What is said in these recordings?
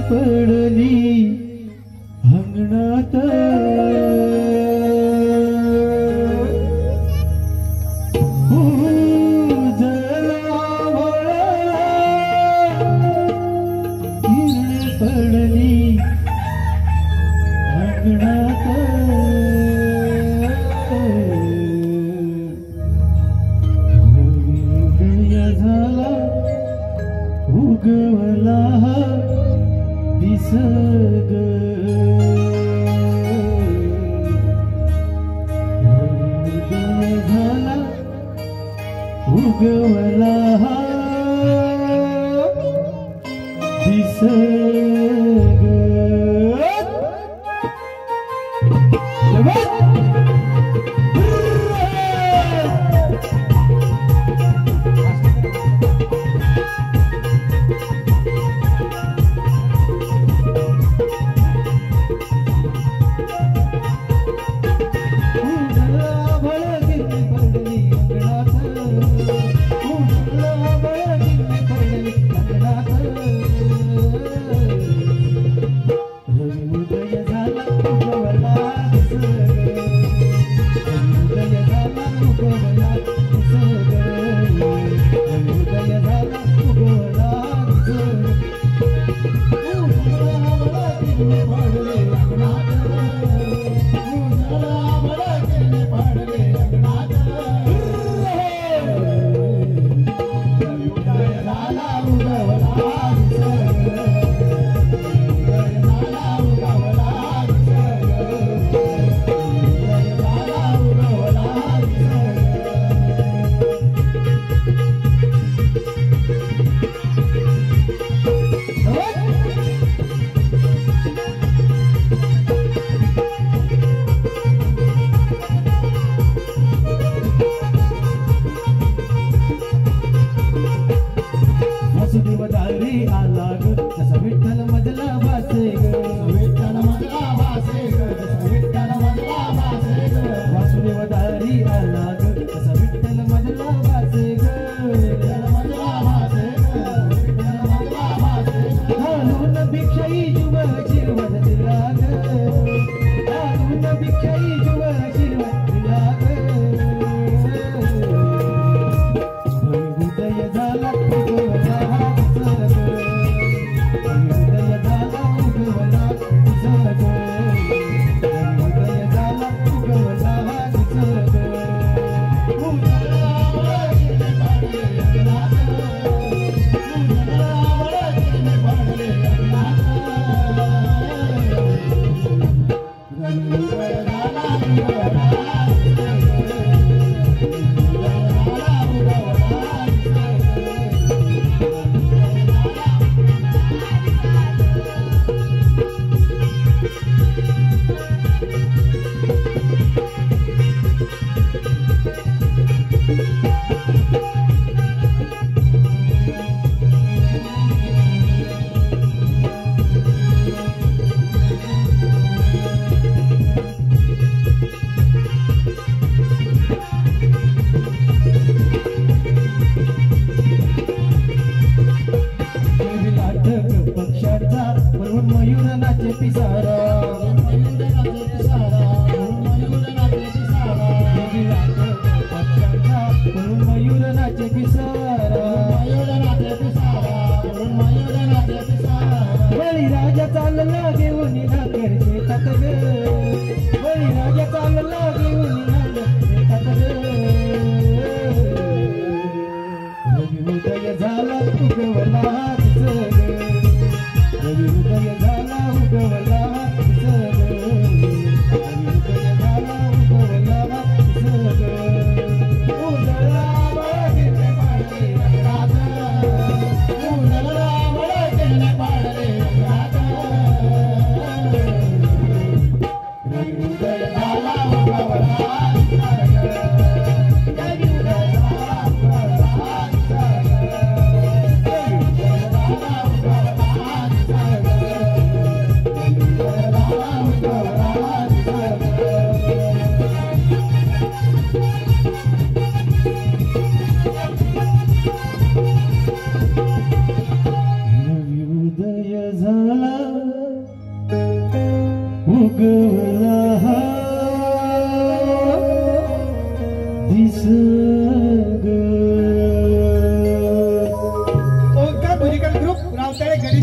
पडली अंगणात पडली अंगणात उदय झाला उगवला दिसग उदय झाला उगवला दिसग वासुदेव दारी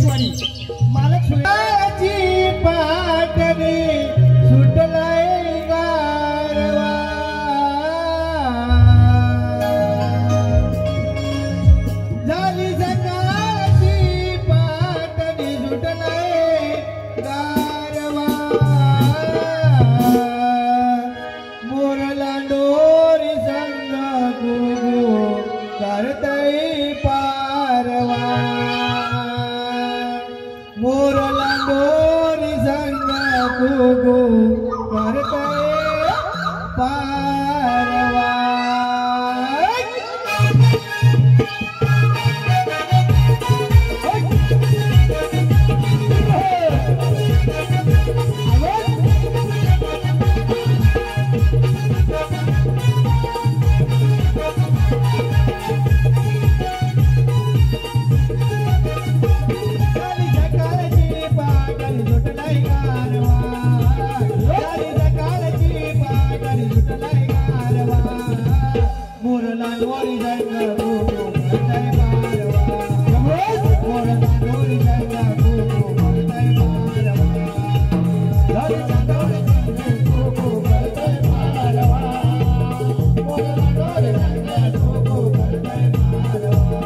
स्वारी मालक सुयाची पाटणी सुटलाय गारवा झाली सकाळची पाटणी सुटलाय गारवा मोरला डोरी संग गुगु करतई पारवा मोरला डोरी संग गुगु करतई पारवा मोरला डोरी संग गुगु करतई पारवा मोरला डोरी संग गुगु करतई पारवा झाली सकाळची गुगु करतई पारवा मोरला डोरी संग गुगु करतई पारवा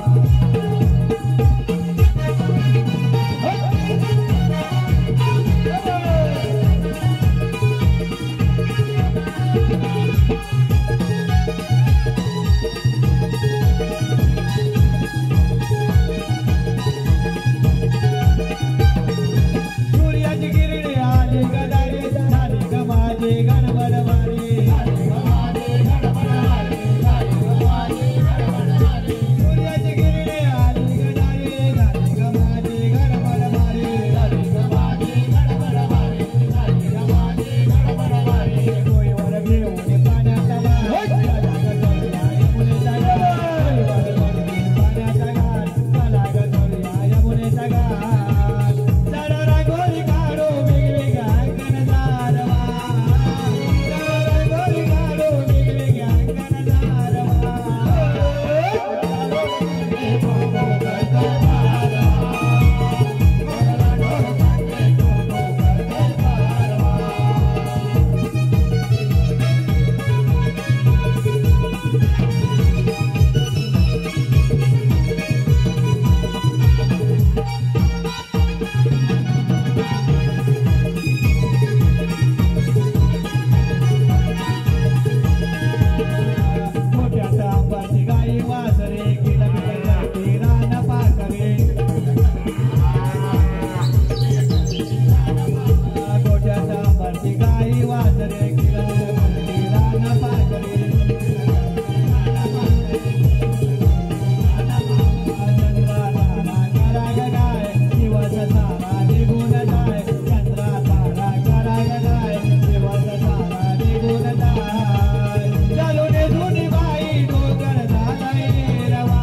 सूर्याची किरणे आली गदारी झाली ग माझी गडबड वारी सूर्याची किरणे आली गदारी झाली ग माझी गडबड वारी डोईवर घेऊन पाण्याचा घाट यमुनेचा घाट चढरा गोरी काढो वेगवेगळ्या अंगणदारवा चढरा गोरी काढो वेगवेगळ्या अंगणदारवा मोठ्या तांबाची गाई वासरे किलबिल जाते रान पाकरे मोठ्या तांबाची गाई वासरे किलबिल जाते रान पाकरे चंद्रा तारा करा ग गाय दिवस सारा निघून जाय चंद्रा तारा करा ग गाय दिवस सारा निघून जाय चालूने जुनी बाई डोकर झालाय रवा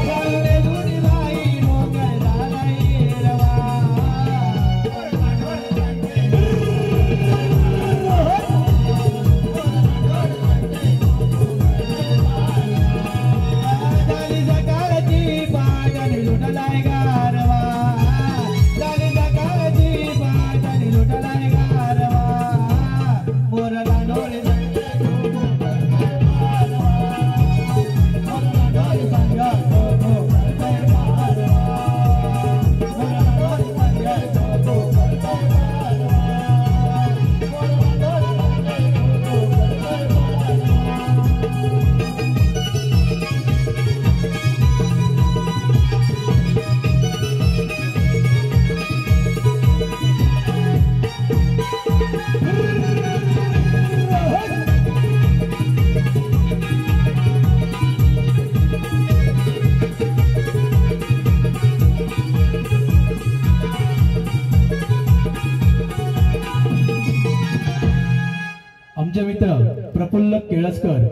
चालूने जुनी बाई डोकर झालाय रवा झाली सकाळची पाटणी लुटलाय गारवा झाली सकाळची पाटणी लुटलाय गारवा मोरला डोरी संग गुगु करतई पारवा मोरला डोरी संग गुगु करतई पारवा मोरला डोरी संग गुगु करतई पारवा मोरला डोरी संग गुगु आमचे मित्र प्रफुल्ल केळसकर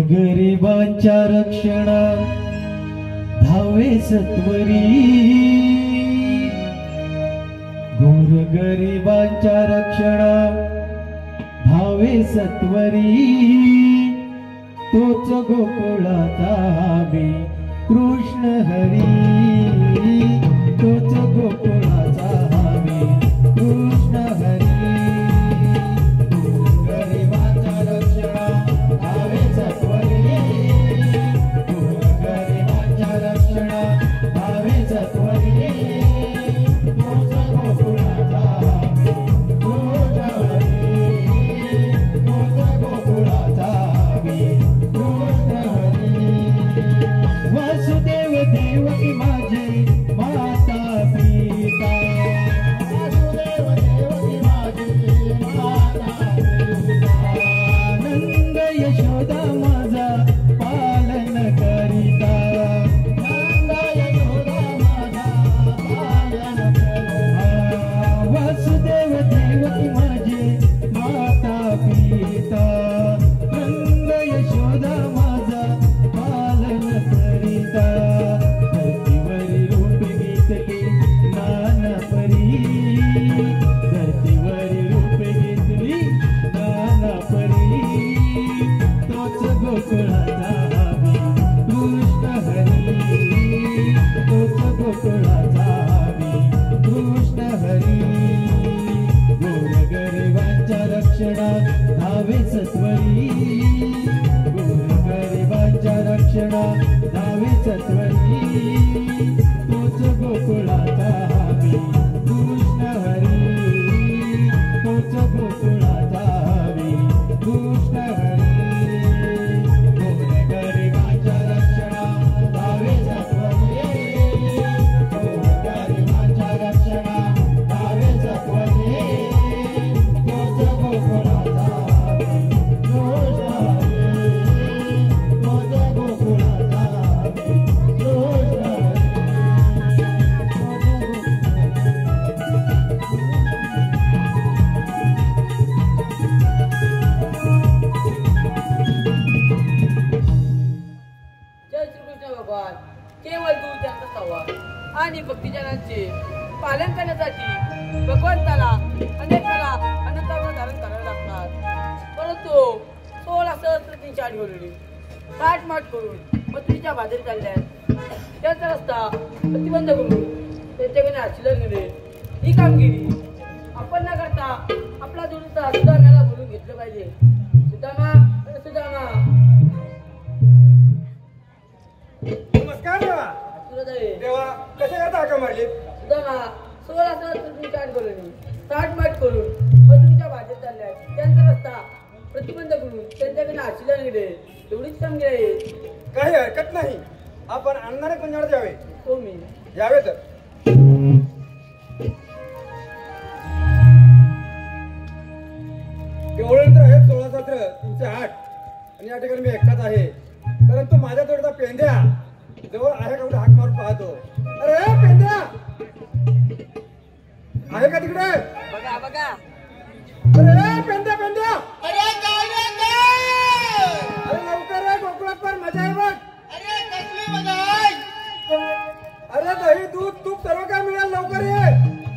गोरगरिबांच्या रक्षणा धावे सत्वरी, गोरगरिबांच्या रक्षणा धावे सत्वरी, तोच गोकुळाचा हमी कृष्ण हरी, तोच गोकुळाचा हमी कृष्ण हरी. गोरगरिबांच्या रक्षणा धावे सत्वरी, गोरगरिबांच्या रक्षणा धावे सत्वरी, तोच गोकुळाचा हमी कृष्ण हरी, तोच गोकुळाचा हमी कृष्ण हरी. वासुदेव देवकी माझे माता पिता, वासुदेव देवकी माझे माता पिता, नंद यशोदा माझा पालन करिता, नंद यशोदा माझा पालन करिता. वासुदेव देवकी माझे माता पिता, नंद यशोदा माझा पालन करिता. धरतीवरी रूप घेतली नाना परी, धरतीवरी रूप घेतली नाना परी, तोच गोकुळाचा हमी कृष्ण हरी, तोच गोकुळाचा हमी कृष्ण हरी. गोरगरिबांच्या रक्षणा धावे सत्वरी, गोरगरिबांच्या रक्षणा धावे सत्वरी, तोच गोकुळाचा हमी कृष्ण हरी, तोच गोकुळाचा हमी कृष्ण हरी. गोरगरिबांच्या रक्षणा धावे सत्वरी, गोरगरिबांच्या रक्षणा धावे सत्वरी, तोच गोकुळाचा हमी कृष्ण हरी, तोच गोकुळाचा हमी कृष्ण हरी. जय श्रीकृष्ण भगवान. केवळ दूध त्यांचा संवाद आणि भक्तिजनांचे पालन करण्यासाठी भगवंताला अनेक कला अनंतावर धारण करावे लागतात. परंतु 16 सहस्र 308 घोरडी काटमाट करून मथुरीच्या बाजारी चालल्यात. त्यांचा रस्ता प्रतिबंध करून त्यांच्याकडे आशीर्वाद घेणे ही कामगिरी आपण न करता आपला दुरुस्ता सुधारण्याला बोलून घेतलं पाहिजे. सुदामा सुदामा नमस्कार देवा. सुरदय देवा कशा करता हाका मारली? सुदामा 16 सहस्र 308 घोरडी काटमाट करून मथुरीच्या बाजारी चालल्यात. त्यांचा रस्ता प्रतिबंध करून त्यांच्याकडे आशीर्वाद घेणे एवढीच कामगिरी आहे. काही हरकत नाही. आपण आणणारे कुंजाड द्यावे. हो मी यावे तर. केवळ तर आहेत 16 सहस्र 308 आणि या ठिकाणी मी एकटाच आहे. परंतु माझ्या तोडता पेंद्या जवळ आहे का? हाक मारून पाहतो. अरे पेंद्या आहे का तिकडे? बघा बघा. अरे पेंद्या पेंद्या, अरे काय रे काय? अरे लवकर रे, गोकुळात पण मजा आहे बघ. अरे कसली मजा आहे? अरे दही दूध तूप सर्व काय मिळेल. लवकर ये.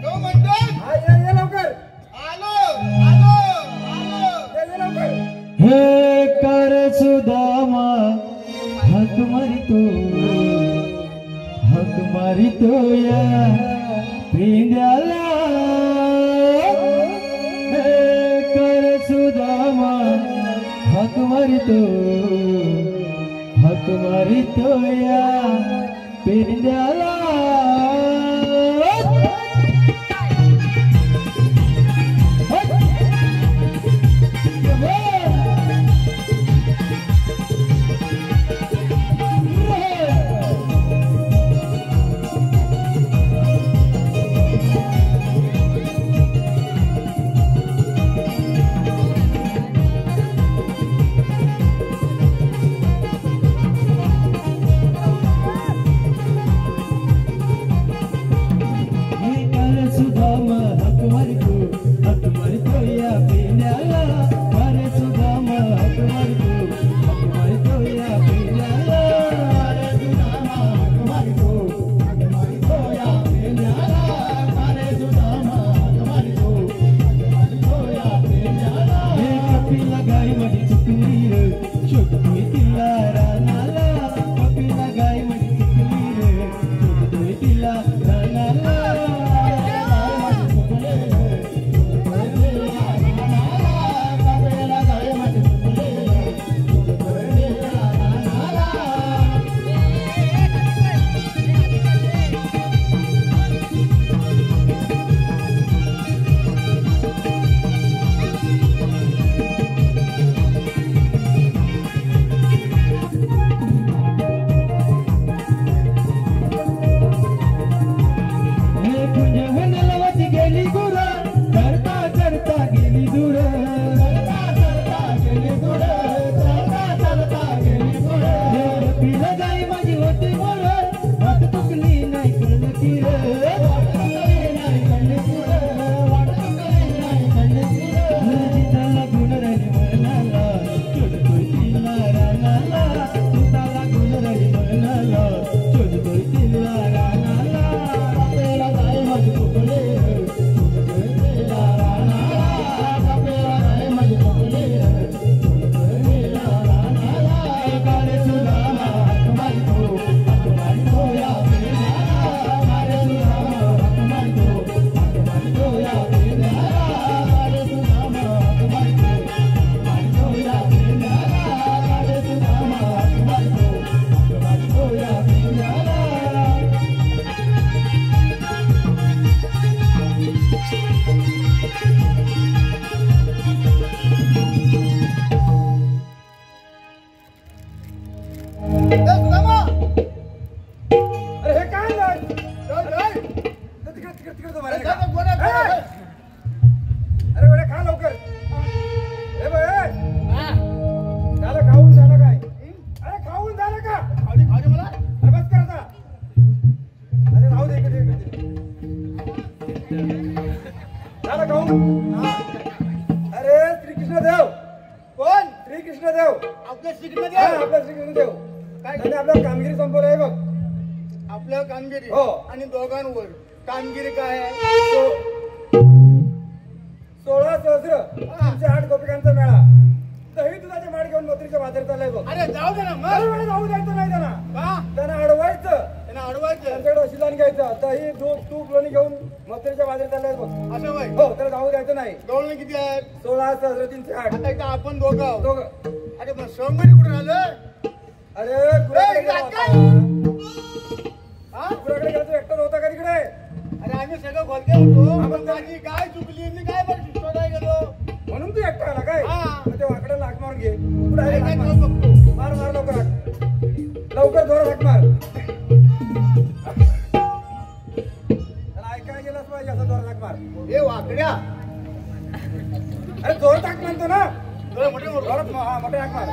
तो म्हणतो हा ये लवकर. आलो आलो आलो. ये लवकर. हे कर सुदामा हक मारितो, हक मारितो या पिंड्याला. हे कर सुदामा हक मारितो, हक मारितो या पिंड्याला. अरे श्रीकृष्णदेव. कोण? श्रीकृष्णदेव. आपलं हा, श्रीकृष्ण आपला श्रीकृष्णदेव. काय? त्याने आपलं कामगिरी संपवलं आहे बघ. आपलं कामगिरी हो. आणि दोघांवर कामगिरी काय आहे? 16 सहस्र 308 गोपिकांचा मेळा. दही दुधाचे माठ घेऊन मथुरेच्या बाजारात चाललाय बघ. अरे जाऊ दे ना अरे मग. मला जाऊ द्यायचं नाही त्यांना. का? त्यांना अडवायचं. त्यांना अडवायचं त्यांच्याकडे अशिदान घ्यायचं. दही दूध तूप लोणी घेऊन मथुरेच्या बाजारात चाललाय बघ. असं वय. हो, त्याला जाऊ द्यायचं नाही. गवळण किती आहेत? 16 सहस्र 308. आता इथं आपण दोघं आहोत. दोघं. अरे मग सोमवारी कुठून आलं? अरे कुणाकडे गेला जात होता? काय? हा? कुणाकडे गेला तू? एकटाच होता का तिकडे? अरे आम्ही सगळं बोलते होतो. पण माझी काय चुकली मी काय बरं शोधायला गेलो. म्हणून तू एकटा आला काय? हा. मग ते वाकडं लाक मारून घे. कुठं आहे काय लाक काय मार? करू बघतो. मार मार लवकर हाक. लवकर जोरात हाक मार. त्याला ऐकायला गेलाच पाहिजे असं जोरात हाक मार. हे वाकड्या अरे जोरात हाक म्हणतो ना. थोडं मोठे मोठे. जोरात हा मोठे हाक मार.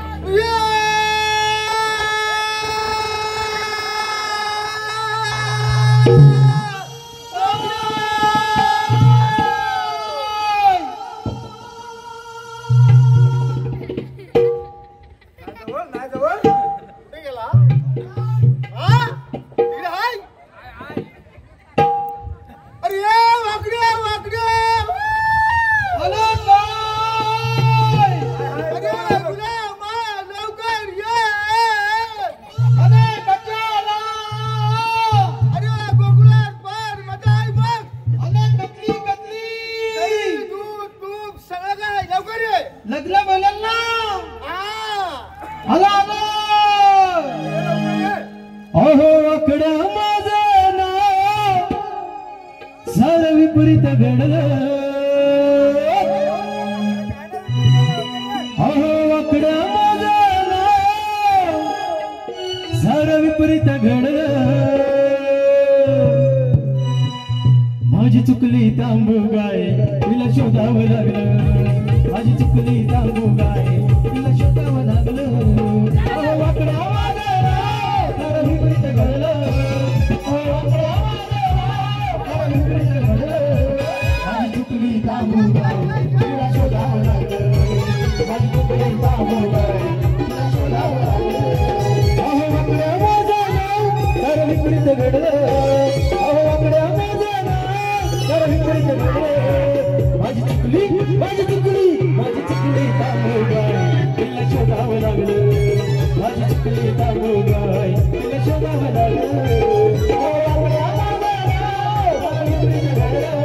नाही जवळ. कुठे गेला? हा? तिकडे हाय? अरे ये वाकड्या वाकड्या. हॅलो काय? अरे वाकड्या मा लवकर ये. अरे कशाला? अरे गोकुळात पार मजा आहे बघ. अरे कतली कतली. दही, दूध तूप सगळं काय लवकर ये. लग्न बोलाल ना. हा. आला आला. अहो वाकड्या माझं नाव सार विपरीत घडलं. अहो वाकड्या माझं नाव सार विपरीत घडलं. माझी चुकली तांबू गाय तिला शोधावं लागलं. माझी चुकली तांबू गाय तिला शोधावं लागलं. अहो वाकड्या माझं नाव सार विपरीत घडलं. अहो वाकड्या माझं नाव सार विपरीत घडलं. माझी चुकली तांबू गाय तिला शोधावं लागलं. माझी चुकली तांबू गाय तिला शोधावं लागलं. अहो वाकड्या माझं नाव सार विपरीत घडलं. अहो वाकड्या माझं नाव सार विपरीत घडलं. माझी चुकली तांबू गाय तिला शोधावं लागलं. माझी चुकली तांबू गाय तिला शोधावं लागलं. अहो वाकड्या माझं नाव सार विपरीत घडलं.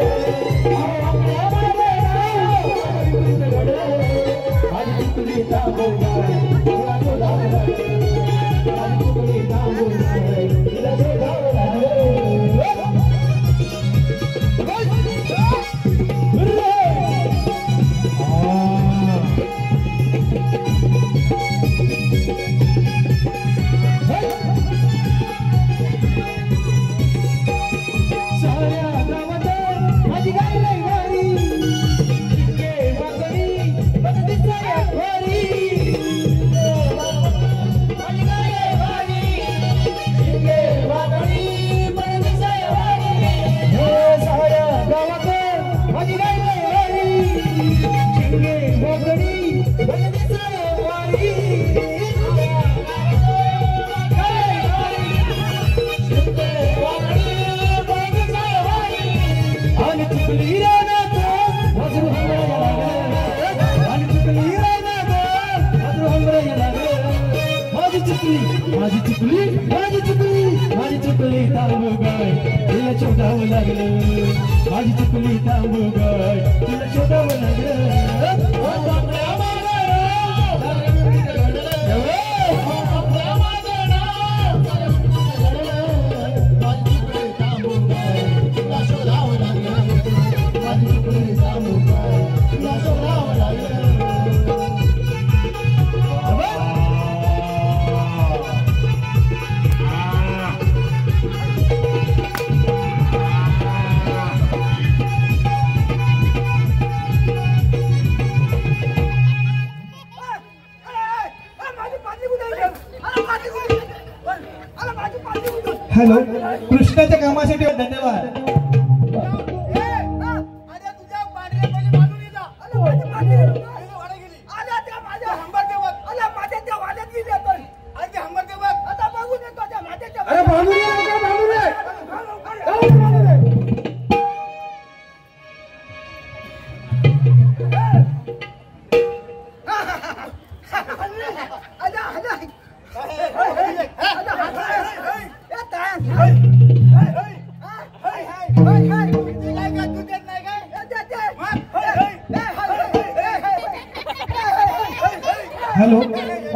अहो वाकड्या माझं नाव सार विपरीत घडलं. माझी चुकली तांबू गाय तिला शोधावं लागलं. माझी चुकली तांबू गाय तिला शोधावं लागलं. साऱ्या गावात माझी गाय लय भारी. शिंगे वाकडी पण दिसाया भारी. माझी गाय लय भारी. शिंगे वाकडी पण दिसाया भारी. हो साऱ्या गावात माझी गाय लय भारी. शिंगे वाकडी पण दिसाया भारी. आणि चुकली रानात वाजरू हमरायला लागलं. आणि चुकली रानात वाजरू हमरायला लागलं. माझी चुकली तांबू गाय तिला शोधावं लागलं. माझी चुकली तांबू गाय तिला शोधावं लागलं. वाकड्या माझं नाव सार विपरीत घडलं. वाकड्या माझं नाव सार विपरीत घडलं. माझी चुकली तांबू गाय तिला शोधावं लागलं. माझी चुकली तांबू गाय तिला शोधावं लागलं. हॅलो, कृष्णाच्या कामासाठी धन्यवाद. अरे तुझ्या पांढऱ्या पहिले बांधून येत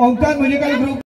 ओंकार म्युझिकल ग्रुप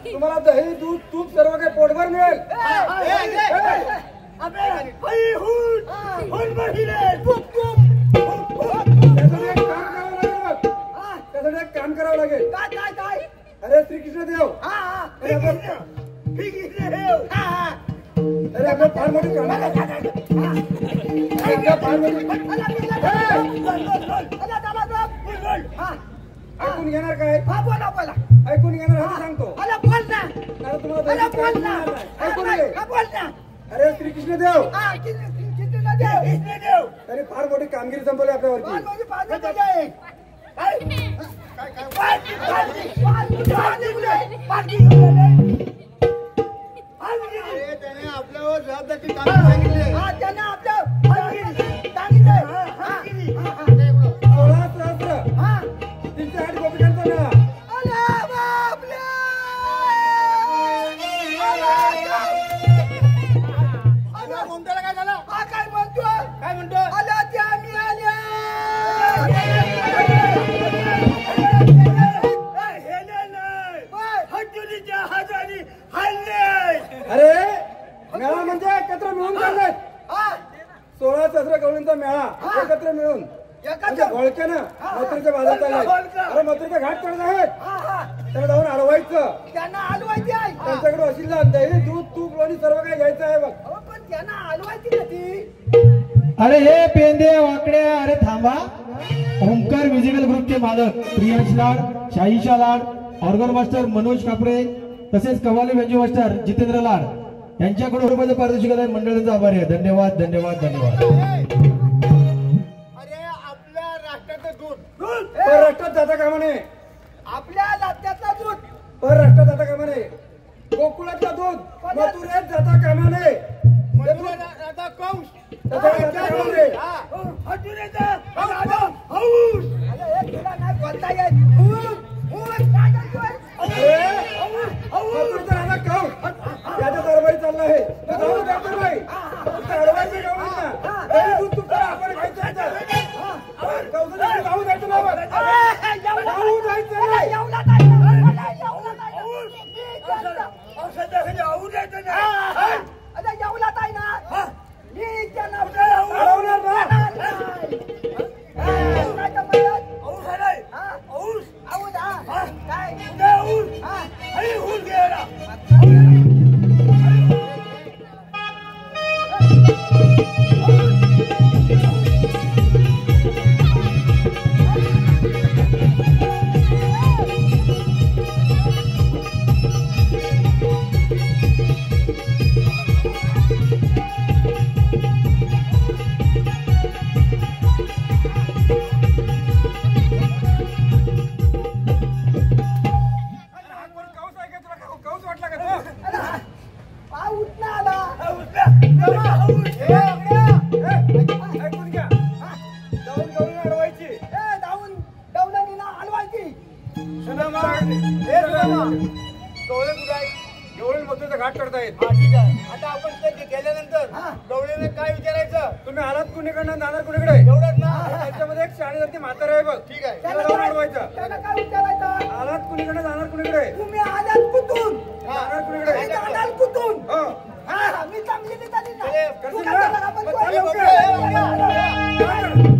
तुम्हाला दही दूध तूप सर्व काही पोटभर मिळेल. त्यासाठी एक काम करावं लागेल. अरे श्रीकृष्ण देव, अरे आपलं फार मोठी काम ऐकून घेणार काय? ऐकून घेणार हा सांगतो. ऐकून घे. अरे श्रीकृष्ण देव, त्याने फार मोठी कामगिरी संपवली आपल्यावरती. त्याने आपल्यावर जबाबदारी सांगितले. 16 सहस्र 308 गोपिकांचा मेळा. कोणत्याला काय झालं? काय म्हणतो? काय म्हणतो? आल्या त्या मी आल्या. अरे मेळा म्हणजे एकत्र मिळून चाललेत. 16 सहस्र गवळींचा मेळा एकत्र मिळून म्हणजे घोळक्यानं मथुरेच्या बाजारात चाललाय. अरे मथुरेच्या घाट चढत आहेत, त्याला जाऊन अडवायचं. त्यांना हलवायची आहे. त्यांच्याकडे असेल ना दही दूध तूप लोणी सर्व काही घ्यायचं आहे बघ. पण त्यांना हलवायची कधी? अरे हे पेंदे वाकड्या, अरे थांबा. ओंकार म्युझिकल ग्रुपचे मालक प्रियांश लाड, शाहीशा लाड, ऑर्गन मास्टर मनोज कापरे तसेच कव्वाली बेंजो मास्टर जितेंद्र लाड यांच्याकडून रुपयाचं पारितोषिक आहे. मंडळाचा आभारी आहे. धन्यवाद धन्यवाद धन्यवाद. अरे आपल्या राष्ट्राचं दूध परराष्ट्रात जाता कामा नये. आपल्या राज्याचा दूध परराष्ट्रात जाता कामा नये. गोकुळातलं दूध मथुरेत जाता कामा नये. आता कंस त्याच्याकडे जाता कामा नये. बोलता येत. मथुरेचा राजा कौश याच्या दरबारी चालला आहे. जाऊ द्या दरबारी. अडवायचं गवळींना. दही दूध तूप आपण खायचं आहे. कौशल्याला जाऊ द्यायचं नाव. जाऊ द्यायचं नाही. अडवणार ना. कुणीकडनं जाणार कुणीकडे एवढंच ना त्याच्यामध्ये एक शाळी जाती म्हातारा आहे बघ ठीक आहे त्याला जाऊन अडवायचं त्याला काय विचारायचं आलात कुणीकडे जाणार कुणीकडे तुम्ही आलात कुठून जाणार मी कुणीकडे जाणार कुठून हो हा मी चांगली निघाली ना चले, तू करशील काय ना? त्याला आपण मग कोण चल लवकर? लवकर.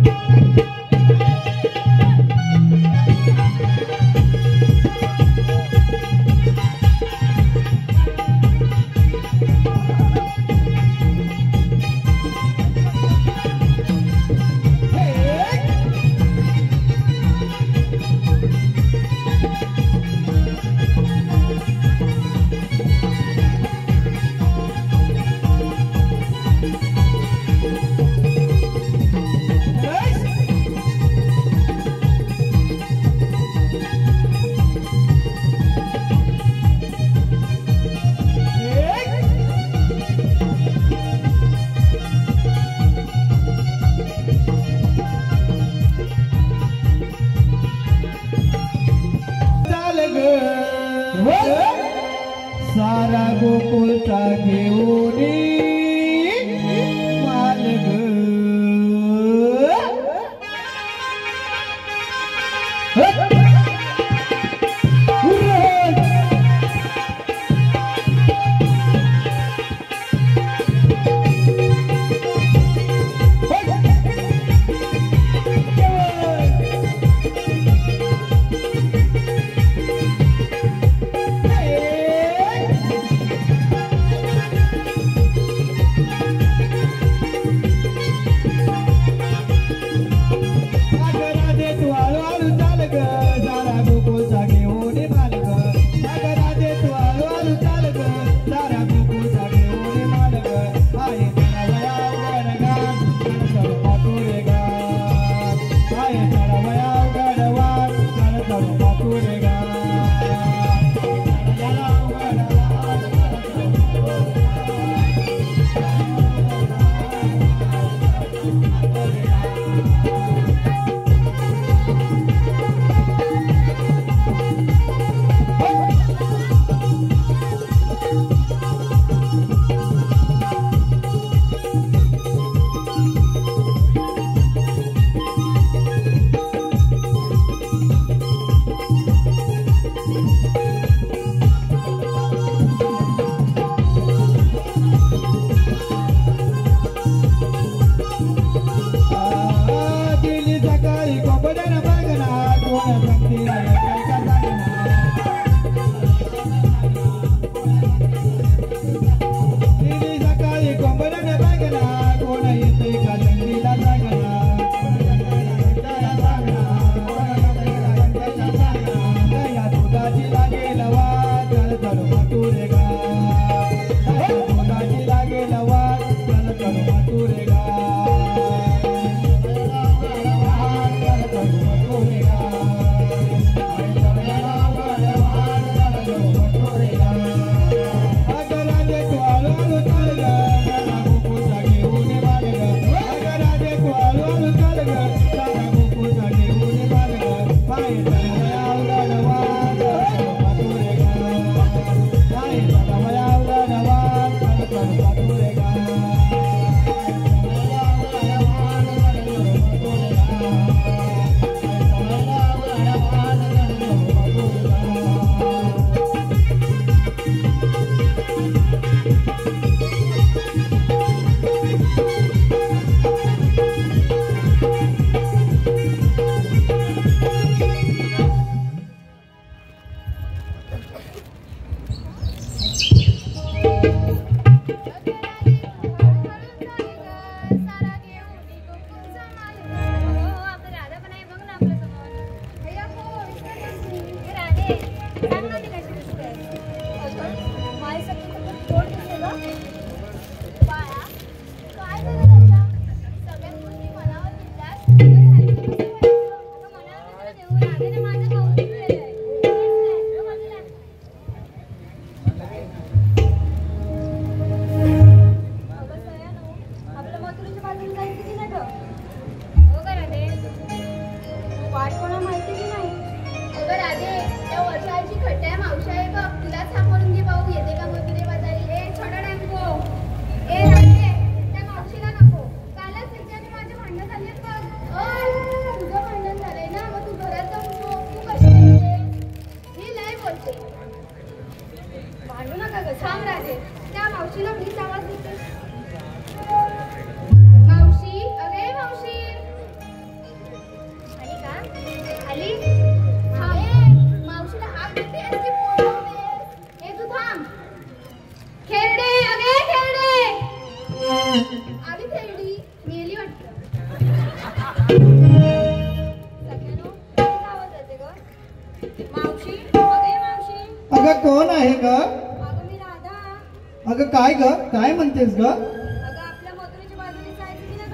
काय ग काय म्हणतेस ग अगं आपल्या मथुरेच्या बाजूने जायचं की ना ग?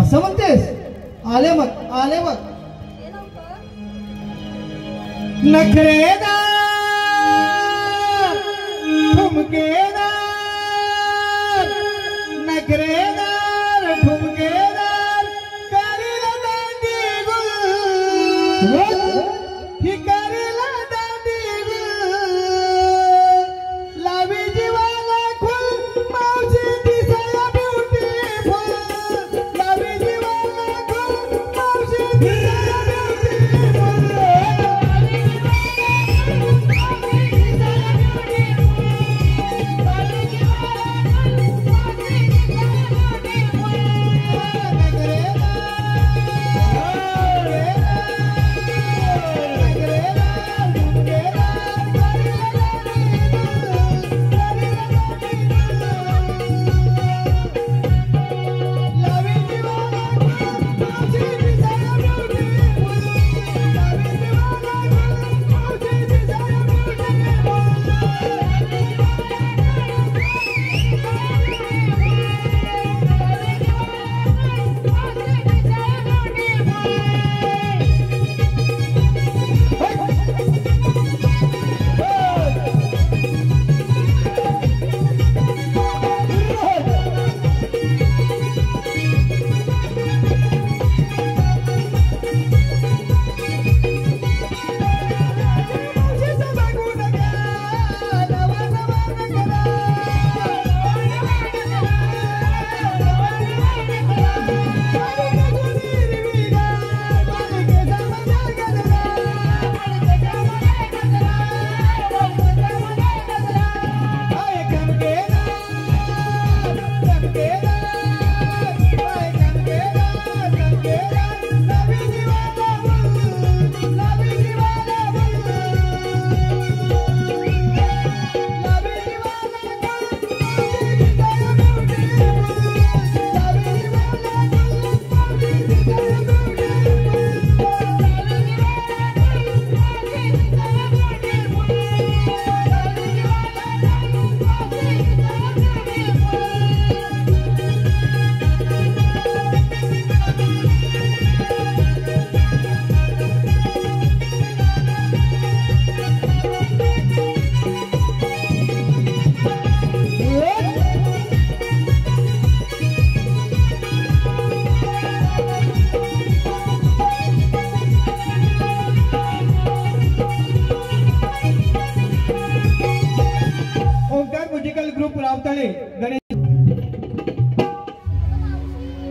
असं म्हणतेस आले मग ये लवकर. नखरेदार ठुमकेदार नखरेदार ठुमकेदार करीला दांडी गुल ही करीला दांडी गुल लावी जीवाला खुल मावशी दिसाया ब्युटीफुल लावी जीवाला खुल मावशी दिसाया beautiful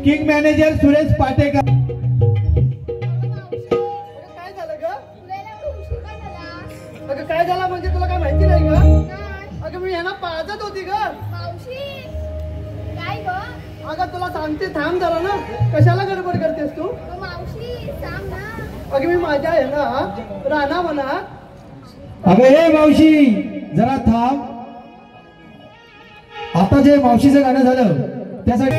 king manager Suresh Patekar काय झालं ग? तुला एवढा उशीर का झाला? अगं काय झालं म्हणजे तुला काय माहिती नाही ग? काय? अगं मी यांना पाजत होती ग. मावशी काय ग? अगं तुला सांगते थांब जरा ना. कशाला गडबड करतेस तू? मावशी सांग ना. अगं मी माझ्या आहे ना राणा म्हणा. अगं हे मावशी जरा थांब. आता जे मावशीचं गाणं झालं त्यासाठी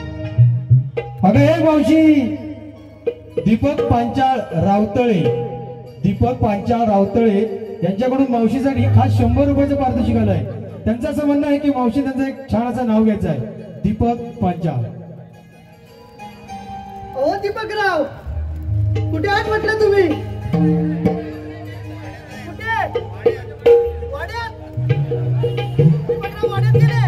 अगं हे मावशी दीपक पांचाळ रावतळे यांच्याकडून मावशीसाठी खास 100 रुपयाचं पारितोषिक आलंय. त्यांचं असं म्हणणं आहे की मावशी त्यांचं एक छान असं नाव घ्यायचं आहे. दीपक पंजाब. अहो दीपकराव, कुठे आहात म्हटलं तुम्ही? कुठे? वाड्यात? दीपकराव वाड्यात गेले?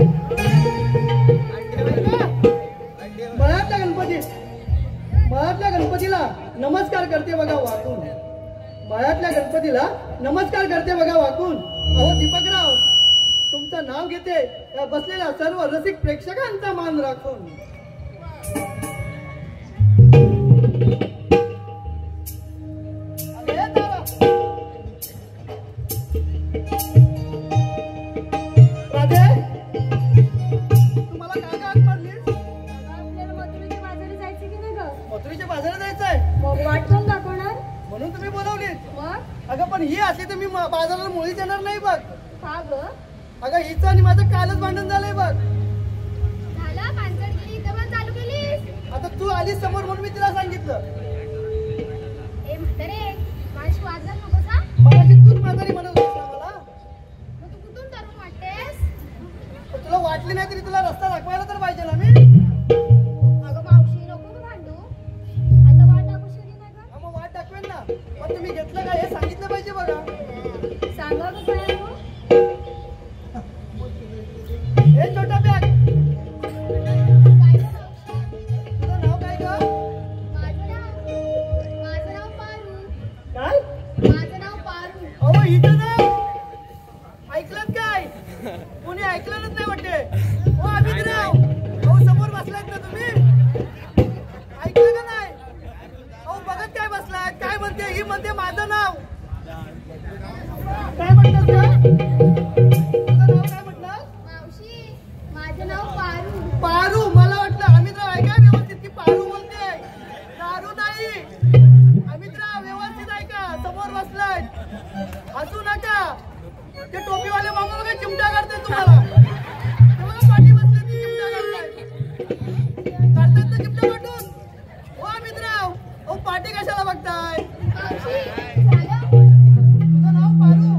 मळ्यातल्या गणपतीला नमस्कार करते बघा वाकून. मळ्यातल्या गणपतीला नमस्कार करते बघा वाकून. अहो दीपकराव, तुमचं नाव घेते या बसलेल्या सर्व रसिक प्रेक्षकांचा मान राखून. राधे, तुम्हाला काय काय मारलीस? आपल्याला मथुरेच्या बाजारात जायचं की नाही ग? मथुरेच्या बाजारात जायचंय मग वाट कोण दाखवणार? म्हणून तुम्ही बोलावलीत. मग अगं पण ही असली तर मी बाजाराला मुळीच येणार नाही बघ. का ग? अगं हिचं आणि माझं कालच भांडण झालंय बघ. झाला पांचट गेली इथं पण चालू केलीस? आता तू आलीस समोर म्हणून मी तिला सांगितलं. ए म्हातारे, माझी वाजणार नकोस हा? मगाशी तूच म्हातारी म्हणत होतीस ना मला. मग तू कुठून तरुण वाटतेस? पण तुला वाटली नाही तरी तुला रस्ता दाखवायला तर पाहिजे ना मी. अगं मावशी नको ग भांडू. आता वाट दाखवशील की नाही ग? हा, मग वाट दाखवेन ना. पण तुम्ही घेतलं काय हे सांगितलं पाहिजे बघा. सांगा ग काय हो? हे छोटा बॅग, काय ग मावशी? तुझं नाव काय ग? माझं नाव पारू. काय? माझं नाव पारू. अहो हिचं नाव ऐकलं काय? कोणी ऐकलंच नाही वाटते. हो अभिद्राव, अहो समोर बसलात ना तुम्ही, ऐकलं का नाही? अहो बघत काय बसलात? काय म्हणते ही? म्हणते माझं नाव. काय म्हणतात का? तुझं नाव काय म्हटलं? मावशी, माझं नाव पारू. पारू. मला वाटलं अमितराव ऐका व्यवस्थित की पारू बोलते, दारू नाही. अमितराव व्यवस्थित ऐका, समोर बसलाय, हसू नका. ते टोपीवाले मामा बघा चिमटा काढते तुम्हाला. ते बघा पाठी बसले ती चिमटा काढतात ना चिमटा काढून. हो अमितराव, अहो पाठी कशाला बघताय? मावशी, झालं? तुझं नाव पारू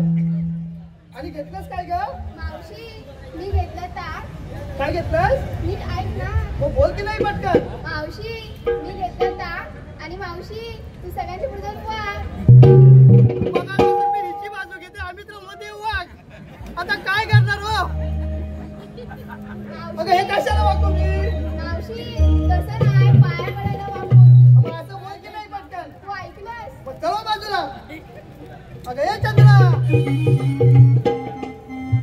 आणि घेतलंस काय ग? मावशी, मी घेतलं ताक. काय घेतलंस? नीट ऐक ना. मग बोल की नाही पटकन. मावशी, मी घेतलं ताक. आणि मावशी, तू सगळ्यांच्या पुढे जाऊन वाग. बघा तर मी हिची बाजू घेते, अमित्र मध्ये वाघ. आता काय करणार हो? अगं हे कशाला वागतो मी? मावशी, तसं नाही, पाया पडायला वागून. मग असं बोल की नाही पटकन. तू ऐकलंस? मग चला बाजूला. अगं ये चंद्रा,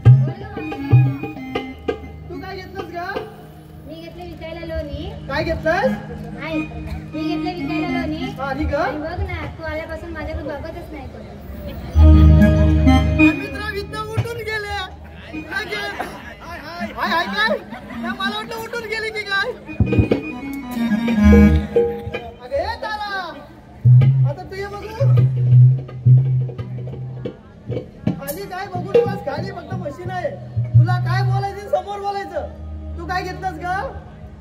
बोल गं मावशी. तू काय घेतलंस ग? मी घेतलं विकायला लोणी. काय घेतलंस? नाही, मी घेतलं विकायला लोणी. हा, आणि ग आणि बघ ना, तू आल्यापासून माझ्याकडे बघतच नाही कोणी. अमित्र इथं उठून गेले. हाय हाय काय? नाही, मला वाटलं उठून गेली की काय. अगं ये तारा, आता तू ये बघू. खाली काय बघू तुला? खाली फक्त मशीन आहे. तुला काय बोलायचं समोर बोलायचं. तू काय घेतलंस ग?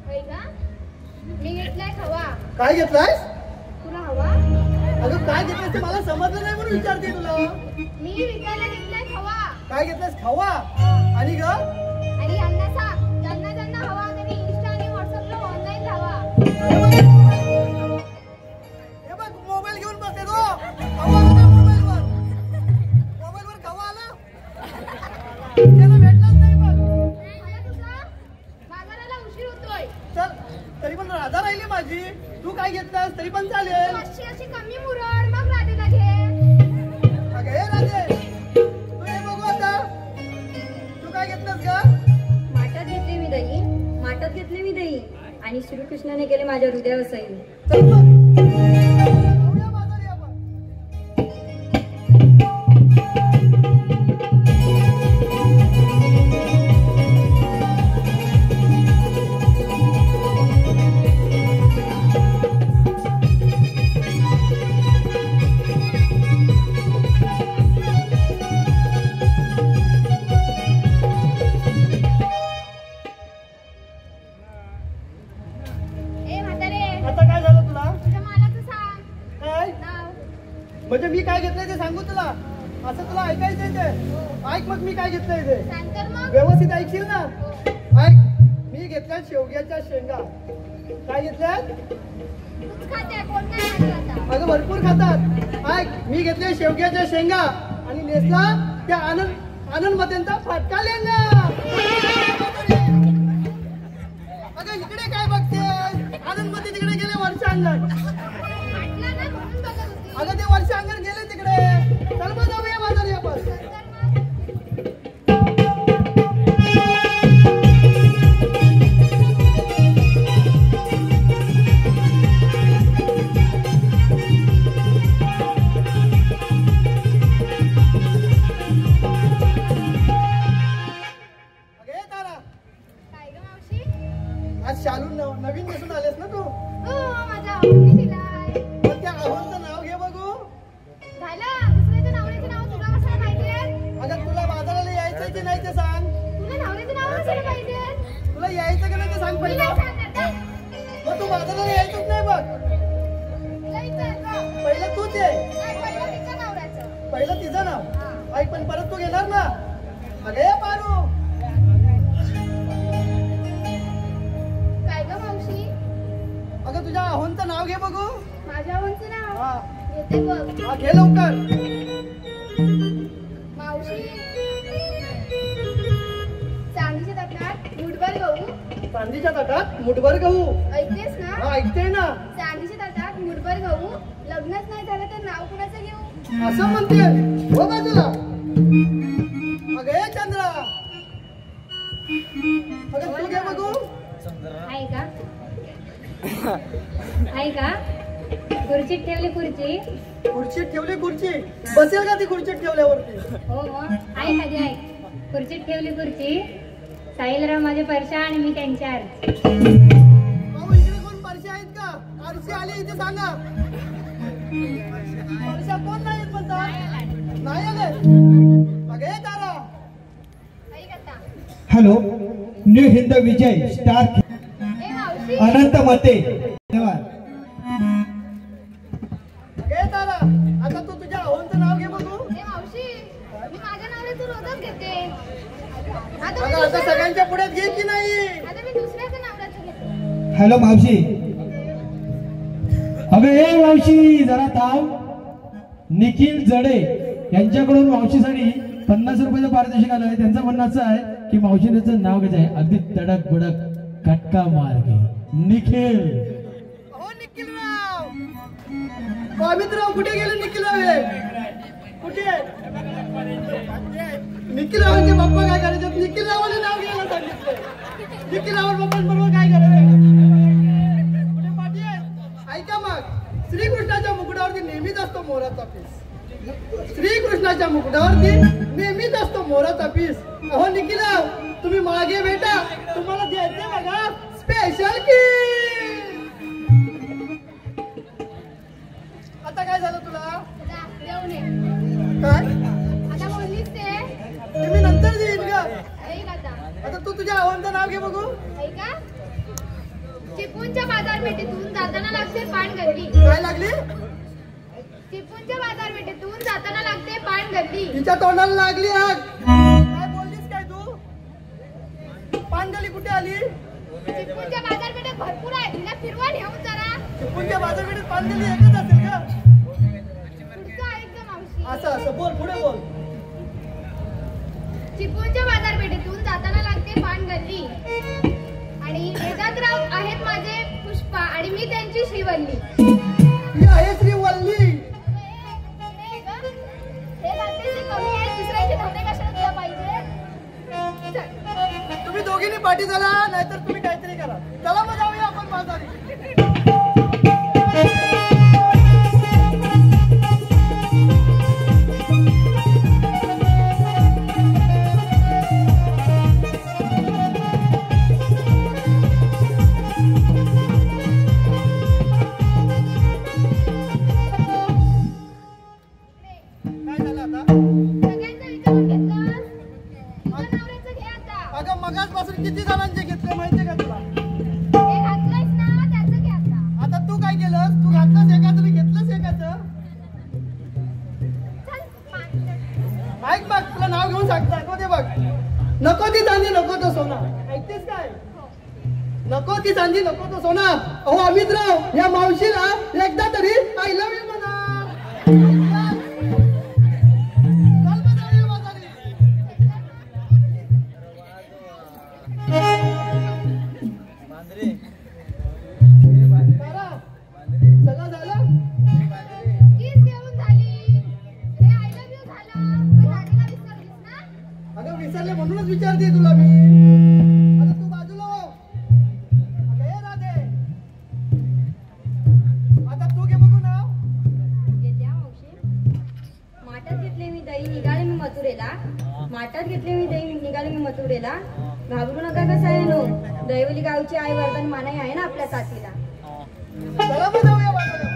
होय का? मी घेतलाय खवा. काय घेतलायस? तुला हवा? अगं काय घेतलंस ते मला समजलं नाही म्हणून विचारते तुला. मी विकायला घेतलाय खवा. काय घेतलंस? खवा. आणि ग आणि यांना सांग, ज्यांना ज्यांना हवा त्यांनी इंस्टा आणि व्हॉट्सअपला ऑनलाईन लावा. हे बघ मोबाईल घेऊन बसते तो. खवा आला का मोबाईलवर? मोबाईलवर खवा आला? त्याला भेटलाच नाही बघ. मला तुझा बाजाराला उशीर होतोय. चल, तरी पण राधा राहिली माझी. तू काय घेतलंस तरी पण चालेल. अशी कमी मुरड, मग राधेला घे. अगं हे राधे, तू हे बघू आता. तू काय घेतलंस ग? माठात घेतले मी दही, माठात घेतले मी दही, आणि श्रीकृष्णाने केले माझ्या हृदयावर सही. चल मग. जाऊया बाजारी आपण. ए म्हातारे, आता काय झालं तुला? तुझ्या मालाचं सांग काय? नाव. म्हणजे मी काय घेतलंय ते सांगू तुला? असं तुला ऐकायचंय ते? ऐक मग मी काय घेतलंय ते. सांग तर मग. व्यवस्थित ऐकशील ना? हो. ऐक, मी मी घेतल्या शेवग्याच्या शेंगा. काय घेतल्या? तूच खाते, कोण नाही खात आता. अगं भरपूर खातात. ऐक, मी घेतल्या शेवग्याच्या शेंगा आणि नेसला त्या आनंद मतेंचा फाटका लेंगा. अगं इकडे काय बघते? आनंद मते तिकडे गेले वर्षा अंगण. फाटला ना म्हणून बघत होती. अगं ते वर्षा अंगण गेले तिकडे. चल मग जाऊया बाजारी आपण. तर मग अगे तारा, काय ग मावशी? आज शालून नवीन दिसून आलेस ना तू. हो, माझ्या आवडीने दिलाय. पण त्या आव्हानचं नाव घे बघू. झालं, दुसऱ्याच्या नवऱ्याचं नाव तुला कशाला माहितीये? अगं तुला बाजाराला यायचं की नाही ते सांग. तुला नवऱ्याचं नाव कशाला पाहिजे? तुला यायचं की नाही ते सांग मी पहिलं. नाही सांगणार ना. मग तू बाजाराला यायचंच नाही बघ. तिला विचार गं. पहिलं तूच ये. नाही, पहिलं तिच्या नवऱ्याचं. पहिलं तिचं नाव. हा. ऐक पण परत तू घेणार ना. अगे पारू. काय ग मावशी? अगं तुझ्या आव्हानचं नाव घे बघू. माझ्या आवडीचं नाव हा येते बघ. हा, घे लवकर. मावशी, चांदीच्या ताटात मुठभर गहू. चांदीच्या ताटात मुठभर गहू. ऐकतेस ना? हा ऐकते ना. चांदीच्या ताटात मुठभर गहू. लग्नच नाही झालं तर नाव कुणाचं घेऊ? असं म्हणते. हो बाजूला. अगं हे चंद्रा. अगं तू घे बघू. आहे का? आहे का? खुर्चीत ठेवली खुर्ची. खुर्चीत ठेवली खुर्ची. बसेल का ती खुर्चीत ठेवल्यावरती? हो मग आहे खाली आहे. खुर्चीत ठेवली खुर्ची. साहिलराव माझे परशा आणि मी त्यांच्या आरती. भाऊ इकडे कोण परशे आहेत का? आरशी आली इथे सांगा. परशा कोण नाही म्हणतात? नाही आले. अगे तारा. ऐक आता. हॅलो, न्यू हिंद विजय स्टार ए मावशी, अनंत मते. धन्यवाद. अगे तारा, आता तू तुझ्या आव्हानचं नाव घे बघू. ए मावशी, मी माझ्या नावाचं रोजच घेते. आता अगं आता सगळ्यांच्या पुढ्यात घे की नाही? मी दुसऱ्याचं नवऱ्याचं घेते. हॅलो मावशी. अगं हे मावशी जरा थांब. निखिल जडे यांच्याकडून मावशीसाठी 50 रुपयाचं पारितोषिक आलं आहे. त्यांचं म्हणणं असं आहे की मावशीने त्याचं नाव घ्यायचं आहे. अगदी तडक बडक कटका मार्गे निखिल. हो निखिलराव. अमितराव कुठे गेले? निखिलराव हे कुठे आहे? निखिलरावांचे पप्पा काय करायचे? निखिलरावाने नाव घ्यायला सांगितलं. निखिलराव पप्पांबरोबर काय करायचं? कुठे पाठी आहे? ऐका मग, श्रीकृष्णाच्या मुकुटावरती नेहमीच असतो मोराचा पीस. श्रीकृष्णाच्या मुकुटावरती नेहमीच असतो मोराचा पीस. अहो निखिलराव, तुम्ही मागे बेटा, तुम्हाला द्यायचे बघा स्पेशल की. आता काय झालं तुला? जा, देऊ नये. काय? आता बोललीस ते. मी नंतर देईन का? ऐक आता. आता तू तुझ्या आव्हानचं नाव घे बघू. ऐका. चिपळूणच्या बाजारपेठेतून जाताना लागते पानगल्ली. काय लागली? चिपळूणच्या बाजारपेठेतून जाताना लागते पानगल्ली. तिच्या तोंडाला लागली आग. काय बोललीस काय तू? पानगली कुठे आली? चिपळूणच्या बाजारपेठेत भरपूर आहे. तिला फिरवा नेऊन जरा. चिपळूणच्या बाजारपेठेत पानगली एकच असेल का? पुढचं ऐक गं मावशी. असं असं बोल, पुढे बोल. चिपळूणच्या बाजारपेठेतून जाताना लागते पानगल्ली. आणि वेदांतराव आहेत माझे पुष्पा आणि मी त्यांची श्रीवल्ली. ही आहे श्री वल्ली. हे लागते कमी आहे. दुसऱ्याचे धंदे कशाला तुला पाहिजे? चल. तुम्ही दोघींनी पाठी झाला, नाहीतर तुम्ही काहीतरी करा. चला मग जाऊया आपण बाजारी. काय झालं आता? सगळ्यांचं विचारून घेतलंस? तुझ्या नवऱ्याचं घे आता. अगं मगाचपासून किती जणांचे घेतले माहितीये का तुला? हे घातलंयस ना, त्याचं घे आता. आता तू काय केलंस? तू घातलंस एकाचं, मी घेतलंस एकाचं. चल, पान. ऐक बघ, तुला नाव घेऊन सांगतो दे बघ. नको ती चांदी, नको तो सोना. ऐकतेस काय? नको ती चांदी नको तो सोना. अहो अमितराव या मावशीला एकदा तरी आय लव्ह यू म्हणा. चल मग जाऊया बाजारी. सगळं झालं. किस घेऊन झाली हे आय लव्ह यू झाला पण दादीला विसरलीस ना. अगं विसरले म्हणूनच विचारते तुला मी. आता तू बाजूला हो. अगं हे राधे आता तू घे बघू ना. घेतल्या मावशी. माठात घेतले मी दही निघाले मी मथुरेला. माठात घेतले मी दही निघाले मी मथुरेला. घाबरू नका कसं आहे नो. दैवली गावची आई वरदान मानाई आहे ना आपल्या साथीला. चला मग जाऊया बाजारात.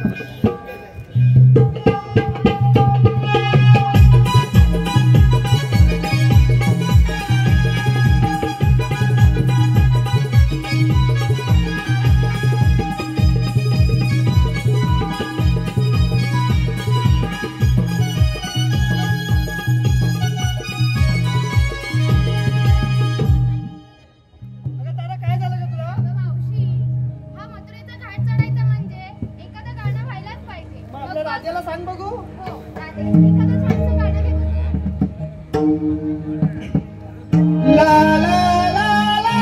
अगं तारा काय झालं का तुला. मावशी हा मथुरेचा घाट चढायचा म्हणजे एखादं गाणं व्हायलाच पाहिजे. मग आपल्या राजाला सांग बघू. हो दादी एखादं छानसं गाणं घे बघू. ला ला ला ला ला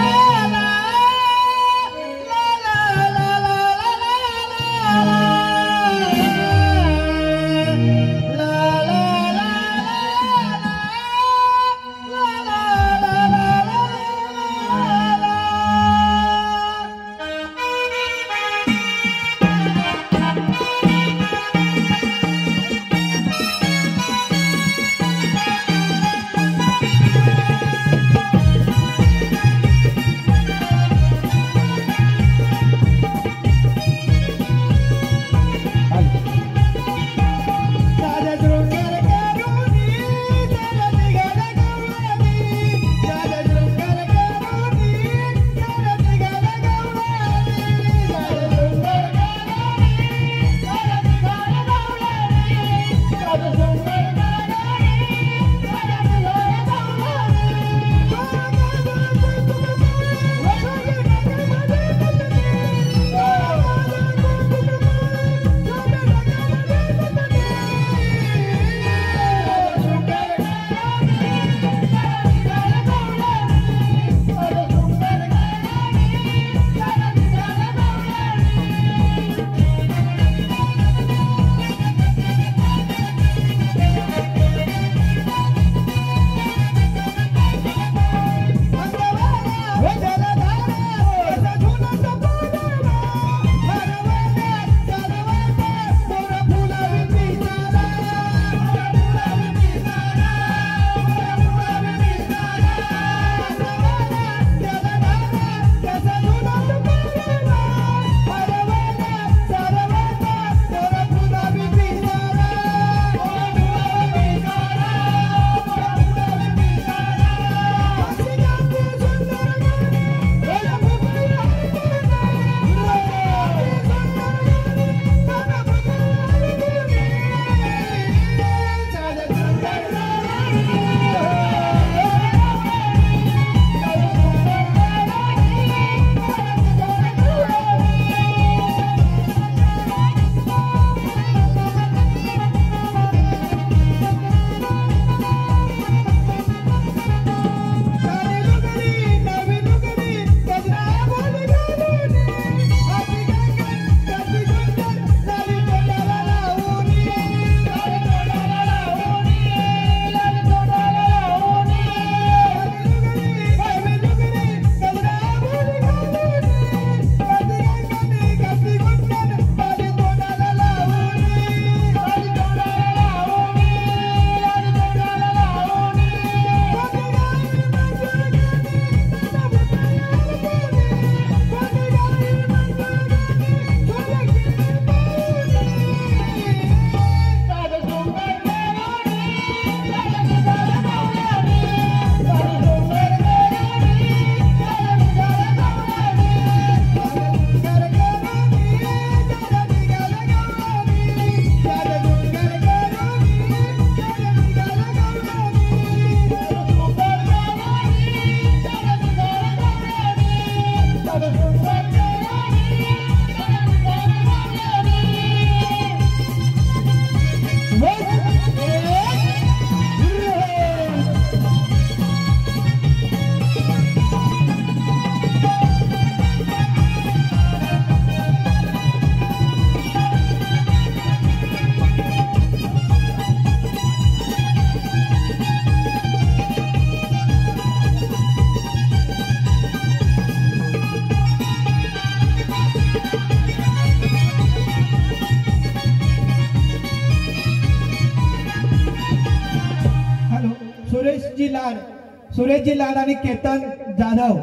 सुरेशजी लाड आणि केतन जाधव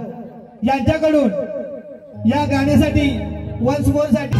यांच्याकडून या गाण्यासाठी वन्स मोर साठी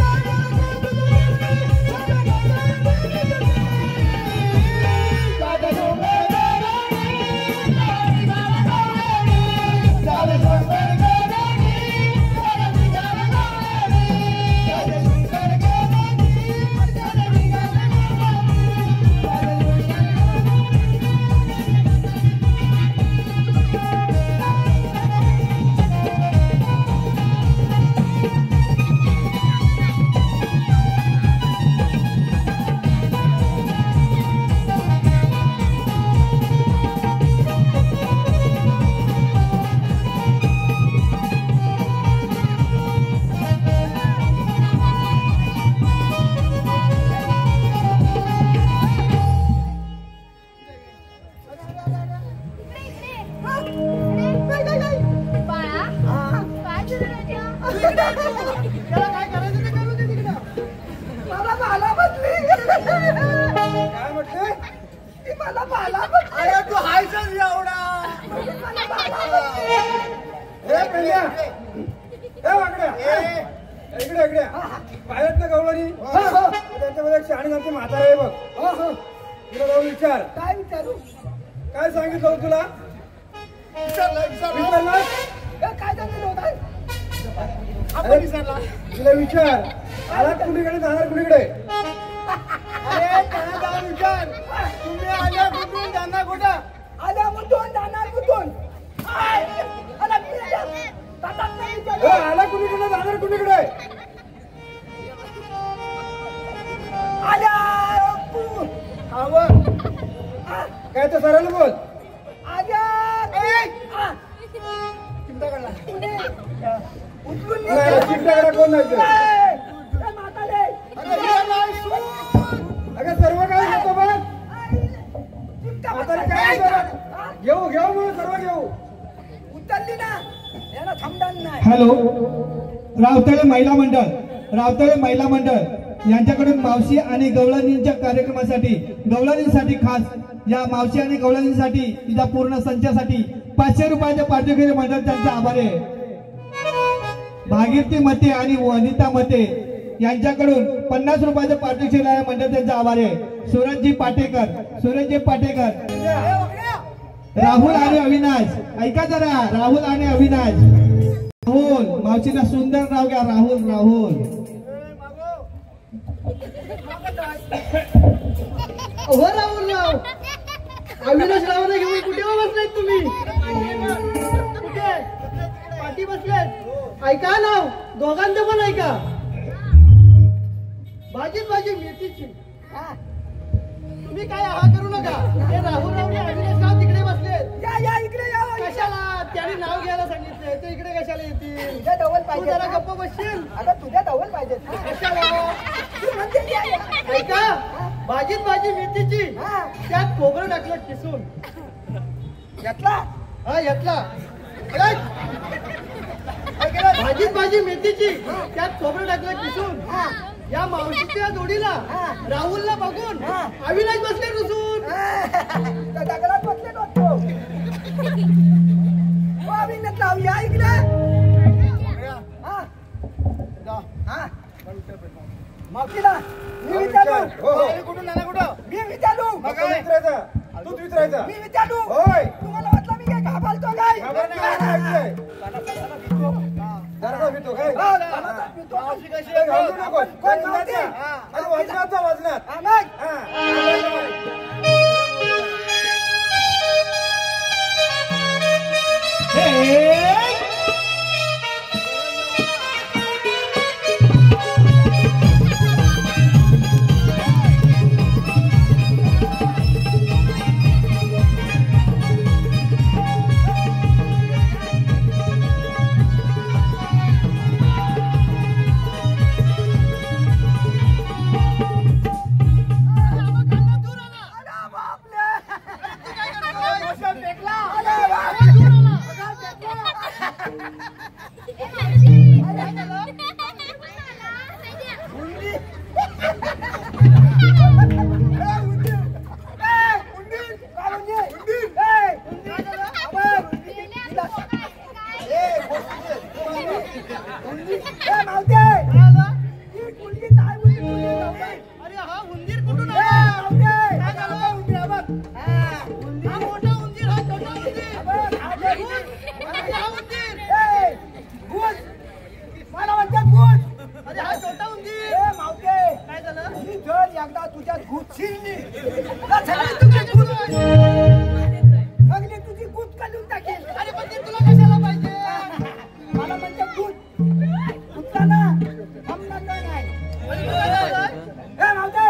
रावतळे महिला मंडळ यांच्याकडून मावशी आणि गवळणींच्या कार्यक्रमासाठी खास या मावशी आणि गवळणींसाठी तिच्या पूर्ण संचासाठी 500 रुपयाचे पाठवलेले मंडळ त्यांचा आभारी आहे. भागीरथी मते आणि वनिता मते यांच्याकडून 50 रुपयाचे पाठवलेले मंडळ त्यांचा आभारी आहे. सुरेशजी पाटेकर राहुल आणि अविनाश ऐका जरा राहुल आणि अविनाश राहुल मावशीला सुंदर नाव घ्या राहुल हो राहुल राव अविनाश रावला घेऊन कुठे बसलाय तुम्ही कुठे पाठी बसलेत ऐका नाव दोघांचं पण ऐका भाजी मेथीची तुम्ही काय आहा करू नका हे राहुल राव अविनाश राव तिकडे बसलेत या इकडे या कशाला त्याने नाव घ्यायला सांगितले ते इकडे कशाला येतील तुझ्या डबल पाहिजे जरा गप्प बसशील आता तुझ्या डबल पाहिजे कशाला ऐका भाजी मेथीची त्यात खोबरं टाकलं किसून घेतला भाजी मेथीची त्यात खोबरं टाकलं किसून या मावशीच्या जोडीला राहुलला बघून अविनाश बसले रुसून दगडात बसले या इकडे मावशीला मी विचारू कुठून मी विचारू तू विचारायचा मी विचारू होय तुम्हाला वाटलं मी काय घाबरतो काय भीतो काय खाल्ला शिरणी तू काय करतोय? अगदी तुझी गुट काढून टाकेल. अरे पण ते तुला कशाला पाहिजे? मला म्हणजे गुट कुठला ना आमला नाही. ए मावते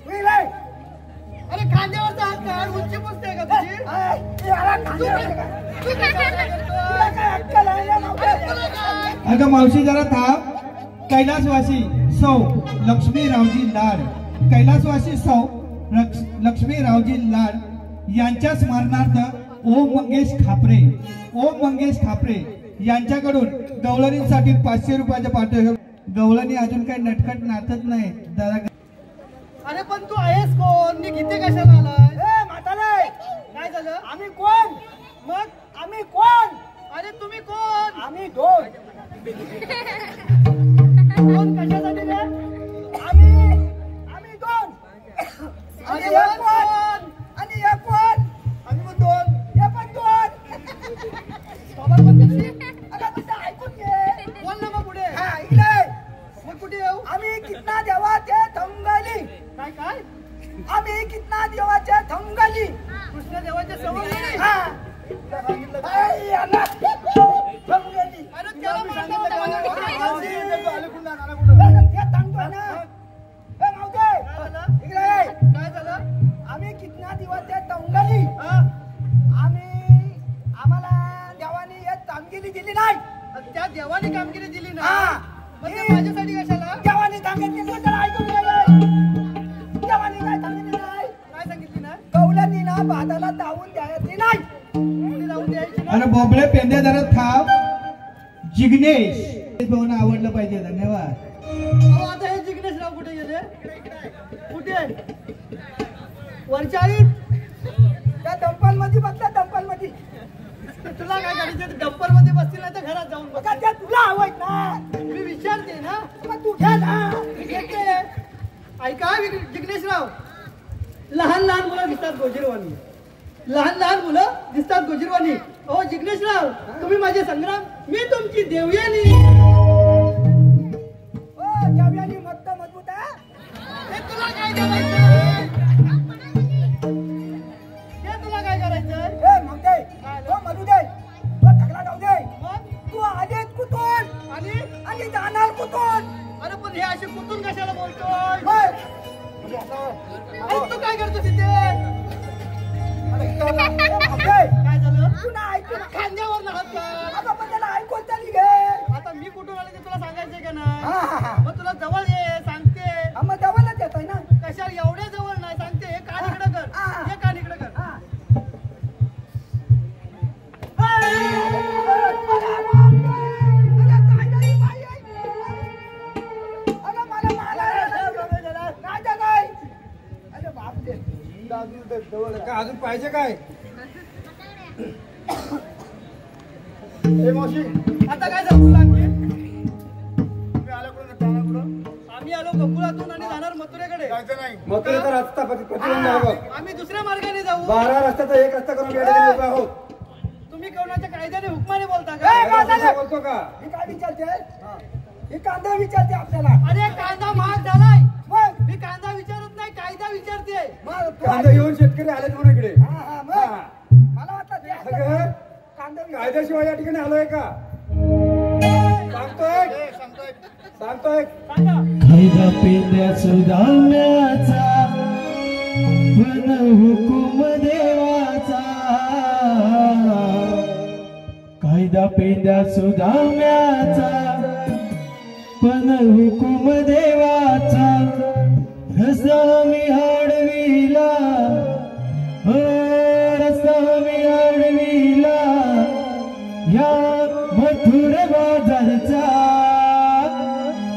विले. अरे खांद्यावरचा हात काढ. उंची पुसते का तुझी? काय अक्कल आहे ना मावते? अगं मावशी जरा थांब. कैलासवासी सौ लक्ष्मीरावजी लाड, कैलासवासी सौ लक्ष्मीरावजी लाड यांच्या स्मरणार्थ ओम मंगेश खापरे यांच्याकडून गवळणीसाठी 500 रुपयाचे पाठवले. गवळणी अजून काही नटखट नाचत नाही जरा. अरे पण तू आहेस कोण? मी गीते कशाला आलाय? ए म्हातारे काय झालं? आम्ही कोण? मग आम्ही कोण? अरे तुम्ही कोण? आम्ही दोन. दोन कशासाठी रे? आम्ही दोन. आणि एक कोण? आणि एक कोण? आम्ही पण दोन. हे पण दोन. बाबा पण कशी? अगं तुझं ऐकून घे. बोल ना मग पुढे. हा इकडे. मग कुठे येऊ? आम्ही कितना देवाचे थंगाली. काय काय? आम्ही कितना देवाचे थंगाली. कृष्ण देवाचे सवंगली. हा आई अण्णा थंगाली. अरे त्याला सांगितलं का? आले कुठं नाना कुठं? ते सांगतो ना. ए मावते इकडे ये. काय झालं? आम्ही कितना देवाचे थंगाली. आम्हाला देवाने एक कामगिरी दिली नाही. त्या देवाने कामगिरी दिली नाही. म्हणजे माझ्यासाठी कशाला? देवाने सांगितली त्याला ऐकून गेलं. देवाने काय सांगितली नाही? काय सांगितली नाही? कौलानी ना बादाला धावून द्यायची नाही. धावून द्यायची नाही. अरे बोबडे पेंदे जरा थांब. जिग्नेश भाऊना आवडलं पाहिजे. धन्यवाद. आता हे जिग्नेशराव कुठे गेले? कुठे? वरचाळीत त्या डंपर मध्ये बसला. डंपर मध्ये तुला काय करायचं? डंपर मध्ये बसतील नाही तर घरात जाऊन बघा. त्या तुला हवंय ना? मी विचारते ना. मग तू घ्या ना. घेते. ऐका जिग्नेशराव, लहान लहान मुलं दिसतात गोजीरवाणी. लहान लहान मुलं दिसतात गोजीरवाणी. हो जिग्नेशराव, तुम्ही माझे संग्राम, मी तुमची देवयानी. हो देवयानी मस्त मजबूत आहे. हे तुला काय करायचं? हे तुला काय करायचं? हे म्हणते हो मधू दे. तो ठगला जाऊ दे. तू आलेत कुठून? आणि जाणार कुठून? अरे पण हे असे कुठून कशाला बोलतोय? तू काय करतो तिथे? काय झालं? तुला ऐकून खांद्यावर हात काढ. पण त्याला ऐकून तरी घे. आता मी कुठून आले ते तुला सांगायचंय का नाही? मग तुला जवळ ये सांगते. मग जवळच येतोय ना. कशाला एवढ्या जवळ नाही सांगते. हे कान इकडे कर. हे कान इकडे कर. अजून पाहिजे काय? मावशी आता काय सांगू लागते? आम्ही आलो गोकुळातून आणि जाणार मथुरेकडे. मथुरेचा रस्ता प्रतिबंध. आम्ही दुसऱ्या मार्गाने जाऊ. 12 रस्त्याचा एक रस्ता करून उभे आहोत. तुम्ही कोणाच्या कायद्याने हुकमाने बोलता का? बोलतो का? मी काय विचारते? हे कांदा विचारते आपल्याला. अरे कांदा महाग झालाय. मी कांदा विचारत नाही, कायदा विचारते. कांदा घेऊन शेतकरी आलेत म्हणून इकडे. मला वाटतं कायद्याशिवाय या ठिकाणी आलोय का? सांगतोय कायदा पेंद्या सुधाम्याचा पण हुकुम देवाचा. कायदा पेंद्या सुधाम्याचा पण हुकुम देवाचा. रस्ता मी अडविला, हो रस्ता मी अडविला या मथुर बाजारचा.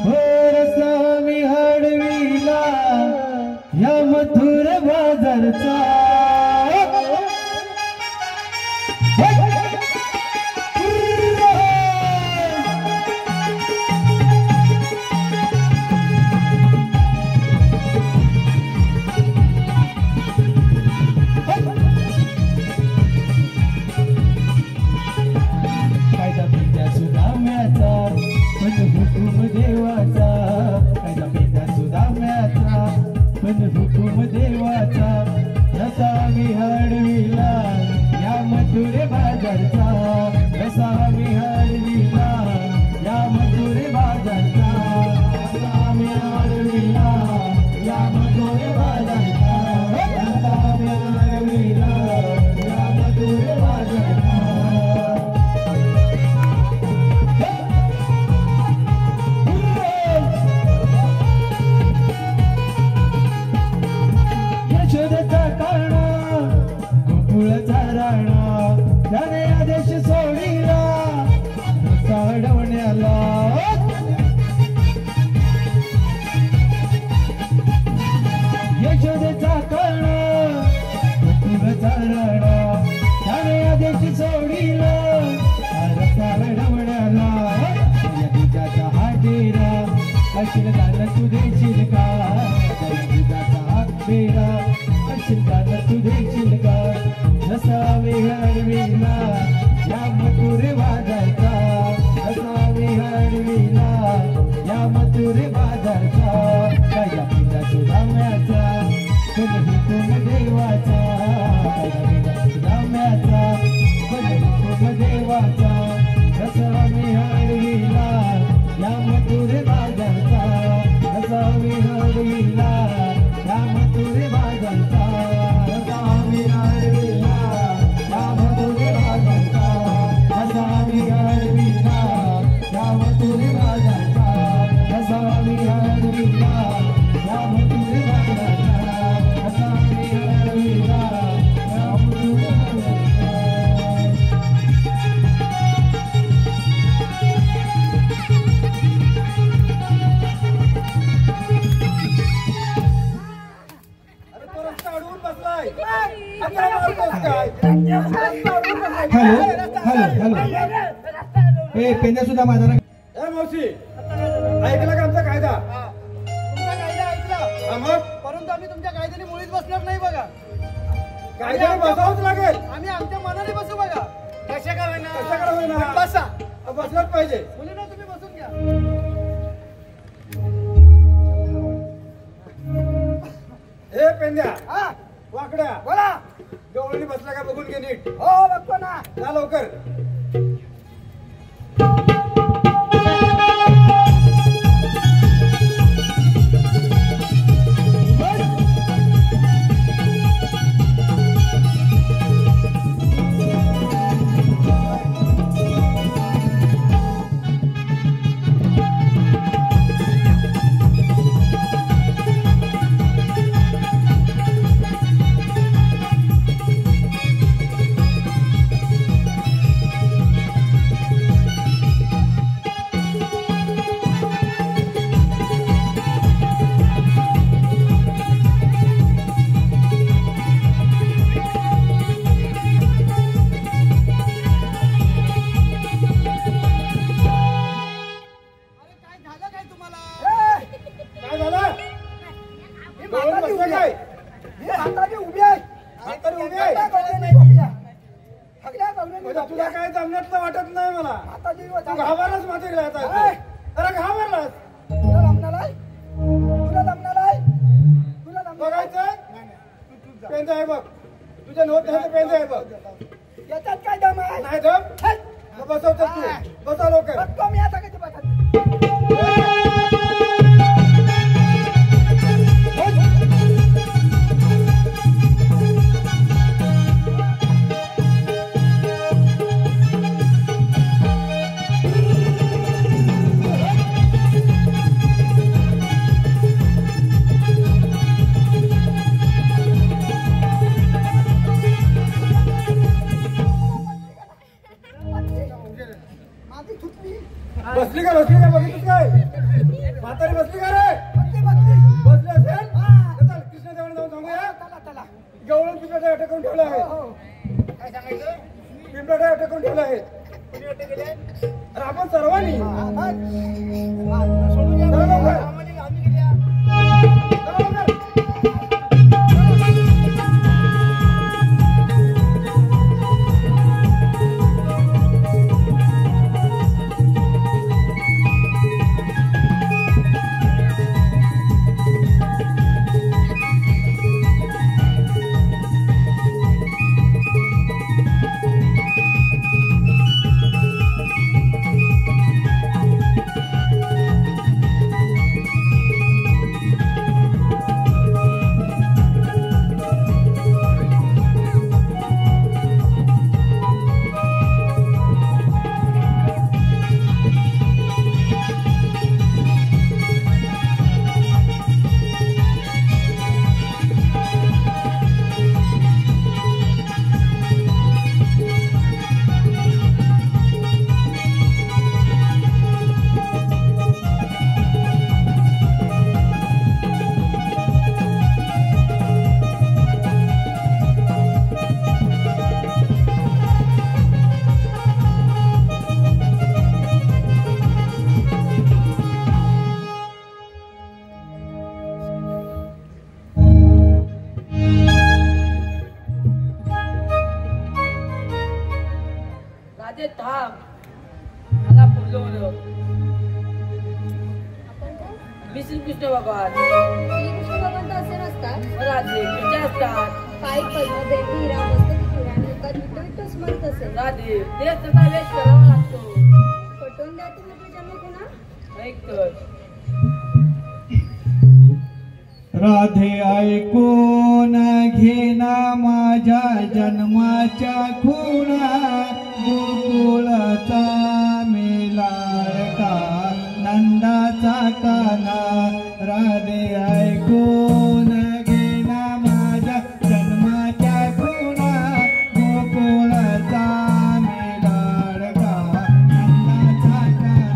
हो रस्ता मी अडविला या मथुर बाजारचा. पण हुकूम देवाचा रसा मी हडविला या मथुर बाजारचा रसा मी हडविला या मथुर बाजारचा रसा मी हडविला या मथुर बाजारचा रसा मी हडविला या मथुर बाजारचा यशोदेचा कारणा गोकुळाचा राणा त्याने आदेश सोडिला साडवण्याला यशोदेचा कारणा गोकुळाचा राणा त्याने आदेश सोडिला साडवण्याला तुझ्याचा हा डेरा अशील गाणं तू देशील का तुझ्याचा हा डेरा अशील गाणं तू देशील का जसा विहडविला या मथुर बाजारचा जसा विहडविला या मथुर बाजारचा काया पिता सुदाम्याचा पण हुकूम देवाचा काया पिता सुदाम्याचा पण हुकूम देवाचा जसा विहडविला या मथुर बाजारचा जसा विहडविला या मथुर बाजारचा जसा विहडविला या मथुर बाजारचा जसा विहडविला या मथुर बाजारचा जसा विहडविला या मथुर बाजारचा जसा विहडविला या मथुर बाजारचा हॅलो हॅलो हॅलो ए पेंद्या सुद्धा माझा ए मावशी ऐकला का आमचा कायदा तुमचा कायदा ऐकला हा मग परंतु आम्ही तुमच्या कायद्याने मुळीच बसणार नाही बघा कायद्याने बसावंच लागेल आम्ही आमच्या मनाने बसू बघा कशा करा होईना बसा बसलाच पाहिजे मुलींना तुम्ही बसून घ्या ए पेंद्या हा वाकड्या बोला गवळणी बसला का बघून घे नीट हो बघतो ना जा लवकर तुला काय जमण्यातलं वाटत नाही मला तू घाबरलाच माझे अरे घाबरलास बघायचं पेंजा आहे बघ तुझ्या नोट नाही पेंजा आहे बघ याच्यात काय दम आहे नाही दम बसव तू बसा लवकर मी आता कधी बघा बसली का बघितलीस काय म्हातारी बसली का रे बसली असेल चल कृष्णदेवाने जाऊन सांगूया गवळण पिंपळाला अटकून ठेवलं आहे काय सांगायचं पिंपळाला अटकून ठेवलं आहे अरे आपण सर्वांनी श्रीकृष्ण भगवान श्रीकृष्ण भगवान तर असे नसतात. राधे कसे असतात? काही पद्मदेवी हिरा मस्तकी हिरा आणि एकात विठ्ठल विठ्ठल स्मरत असेल. राधे तेच त्याचा वेश करावा लागतो. पटवून द्या तुम्ही तुझ्या मी पुन्हा. ऐक तर राधे ऐकून घेना माझ्या जन्माच्या खुणा गोकुळचा मेलाडका नंदाचा काना. राधे ऐकून घेना माझ्या जन्माच्या खुणा गोकुळचा मेलाडका नंदाचा काना.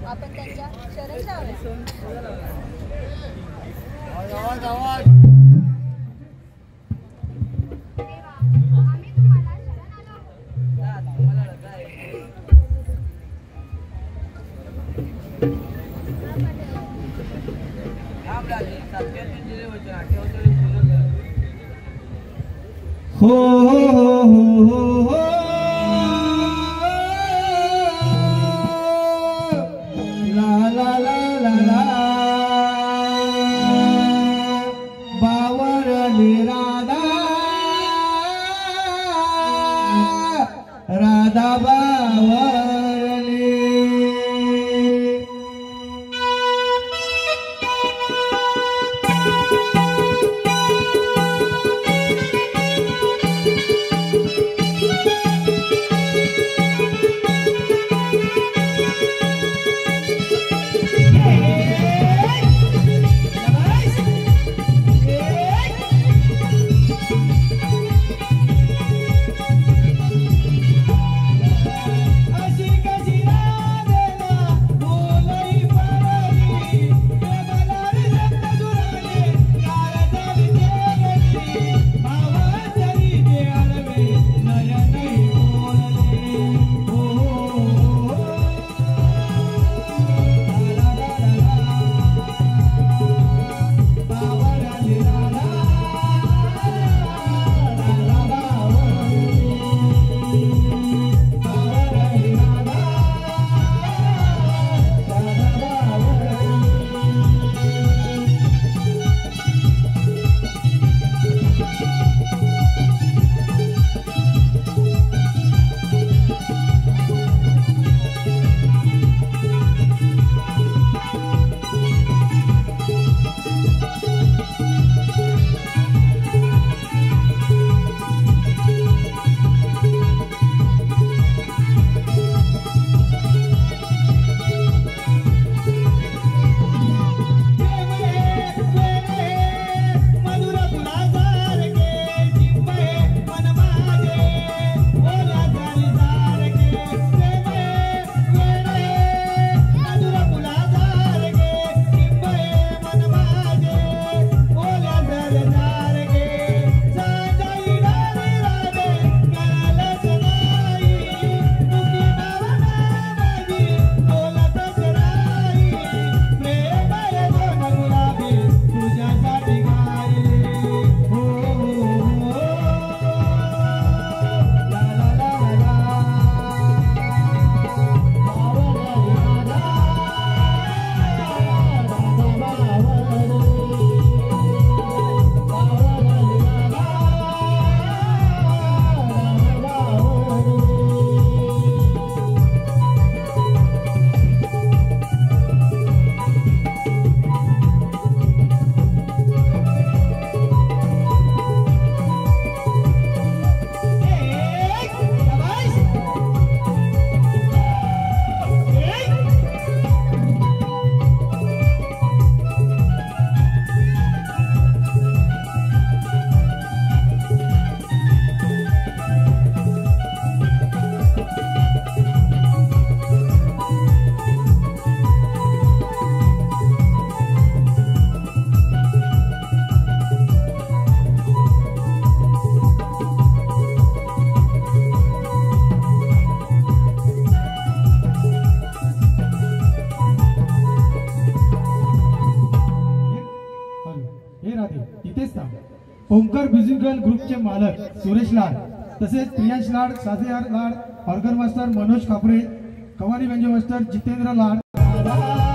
आपण त्यांच्या शरण जाऊया. हो हो हो हो ला ला ला ला ला बावरली राधा राधा बावरली. ओंकार म्युझिकल ग्रुपचे मालक सुरेश लाड, तसेच प्रियांश लाड, साजेहार लाड, ऑर्गन मास्टर मनोज कापरे, कवाली व्यंजन मास्टर जितेंद्र लाड.